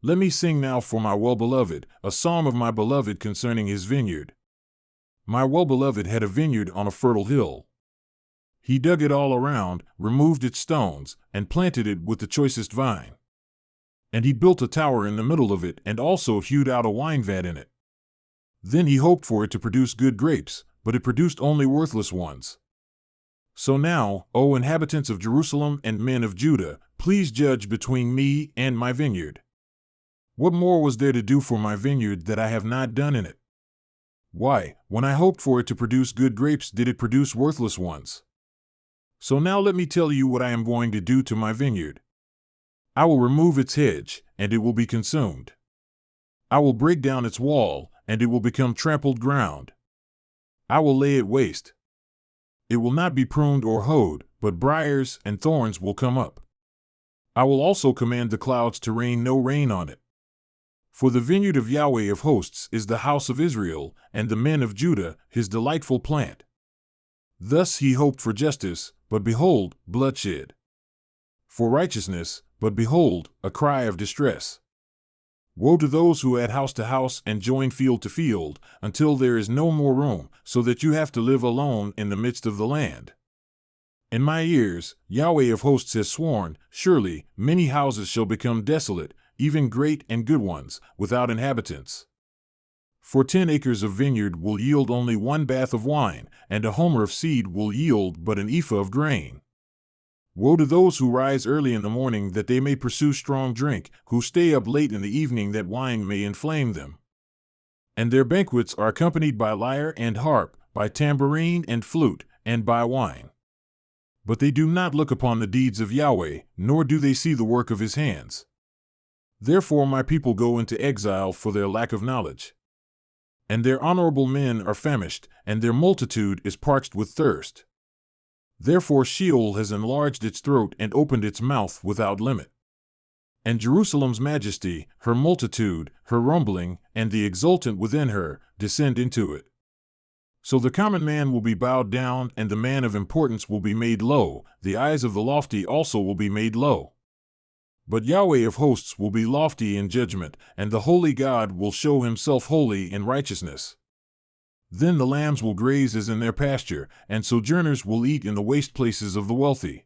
Let me sing now for my well-beloved, a psalm of my beloved concerning his vineyard. My well-beloved had a vineyard on a fertile hill. He dug it all around, removed its stones, and planted it with the choicest vine. And he built a tower in the middle of it and also hewed out a wine vat in it. Then he hoped for it to produce good grapes, but it produced only worthless ones. So now, O inhabitants of Jerusalem and men of Judah, please judge between me and my vineyard. What more was there to do for my vineyard that I have not done in it? Why, when I hoped for it to produce good grapes, did it produce worthless ones? So now let me tell you what I am going to do to my vineyard. I will remove its hedge, and it will be consumed. I will break down its wall, and it will become trampled ground. I will lay it waste. It will not be pruned or hoed, but briars and thorns will come up. I will also command the clouds to rain no rain on it. For the vineyard of Yahweh of hosts is the house of Israel, and the men of Judah his delightful plant. Thus he hoped for justice, but behold, bloodshed. For righteousness, but behold, a cry of distress. Woe to those who add house to house and join field to field, until there is no more room, so that you have to live alone in the midst of the land. In my ears, Yahweh of hosts has sworn, surely, many houses shall become desolate, even great and good ones, without inhabitants. For 10 acres of vineyard will yield only 1 bath of wine, and a homer of seed will yield but an ephah of grain. Woe to those who rise early in the morning that they may pursue strong drink, who stay up late in the evening that wine may inflame them. And their banquets are accompanied by lyre and harp, by tambourine and flute, and by wine. But they do not look upon the deeds of Yahweh, nor do they see the work of his hands. Therefore my people go into exile for their lack of knowledge. And their honorable men are famished, and their multitude is parched with thirst. Therefore Sheol has enlarged its throat and opened its mouth without limit. And Jerusalem's majesty, her multitude, her rumbling, and the exultant within her, descend into it. So the common man will be bowed down, and the man of importance will be made low, the eyes of the lofty also will be made low. But Yahweh of hosts will be lofty in judgment, and the holy God will show himself holy in righteousness. Then the lambs will graze as in their pasture, and sojourners will eat in the waste places of the wealthy.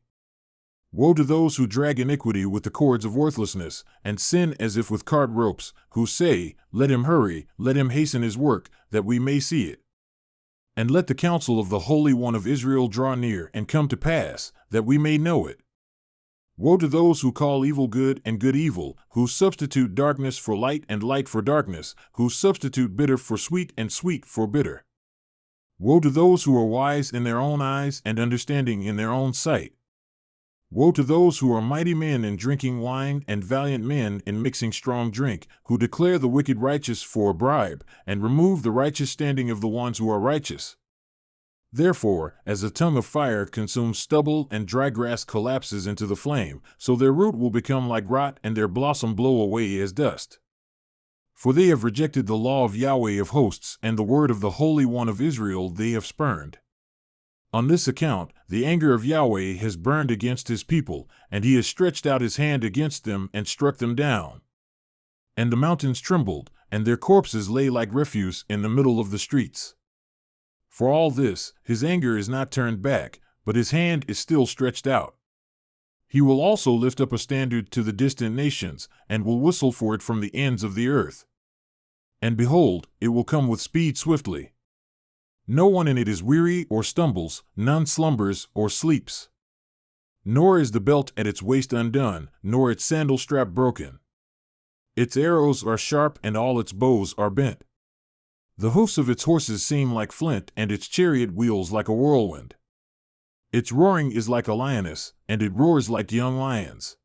Woe to those who drag iniquity with the cords of worthlessness, and sin as if with cart ropes, who say, Let him hurry, let him hasten his work, that we may see it. And let the counsel of the Holy One of Israel draw near and come to pass, that we may know it. Woe to those who call evil good and good evil, who substitute darkness for light and light for darkness, who substitute bitter for sweet and sweet for bitter. Woe to those who are wise in their own eyes and understanding in their own sight. Woe to those who are mighty men in drinking wine and valiant men in mixing strong drink, who declare the wicked righteous for a bribe, and remove the righteous standing of the ones who are righteous. Therefore, as a tongue of fire consumes stubble and dry grass collapses into the flame, so their root will become like rot and their blossom blow away as dust. For they have rejected the law of Yahweh of hosts, and the word of the Holy One of Israel they have spurned. On this account, the anger of Yahweh has burned against his people, and he has stretched out his hand against them and struck them down. And the mountains trembled, and their corpses lay like refuse in the middle of the streets. For all this, his anger is not turned back, but his hand is still stretched out. He will also lift up a standard to the distant nations, and will whistle for it from the ends of the earth. And behold, it will come with speed swiftly. No one in it is weary or stumbles, none slumbers or sleeps. Nor is the belt at its waist undone, nor its sandal strap broken. Its arrows are sharp and all its bows are bent. The hoofs of its horses seem like flint, and its chariot wheels like a whirlwind. Its roaring is like a lioness, and it roars like young lions.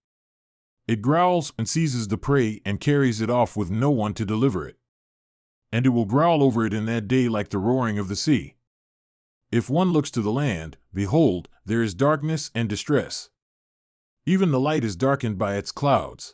It growls and seizes the prey and carries it off with no one to deliver it. And it will growl over it in that day like the roaring of the sea. If one looks to the land, behold, there is darkness and distress. Even the light is darkened by its clouds.